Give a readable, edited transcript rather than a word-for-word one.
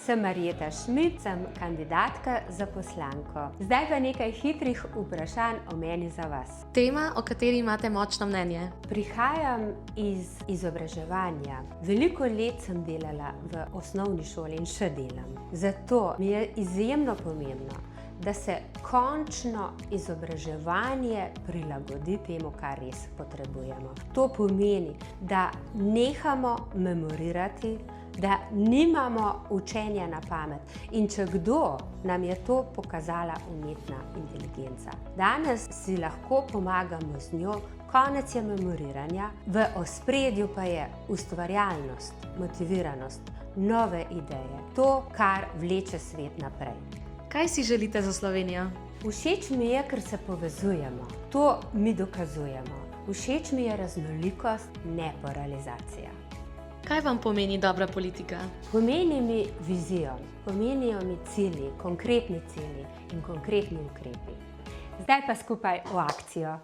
Sem Marjeta Šmid, sem kandidatka za poslanko. Zdaj pa nekaj hitrih vprašanj o meni za vas. Tema, o kateri imate močno mnenje. Prihajam iz izobraževanja. Veliko let sem delala v osnovni šoli in še delam. Zato mi je izjemno pomembno, da se končno izobraževanje prilagodi temu, kar res potrebujemo. To pomeni, da nehamo memorirati, da nimamo učenja na pamet. In če kdo, nam je to pokazala umetna inteligenca. Danes si lahko pomagamo z njo, konec je memoriranja, v ospredju pa je ustvarjalnost, motiviranost, nove ideje. To, kar vleče svet naprej. Kaj si želite za Slovenijo? Všeč mi je, ker se povezujemo. To mi dokazujemo. Všeč mi je raznolikost, ne paralizacija. Kaj vam pomeni dobra politika? Pomeni mi vizijo, pomenijo mi cilji, konkretni cilji in konkretni ukrepi. Zdaj pa skupaj v akcijo.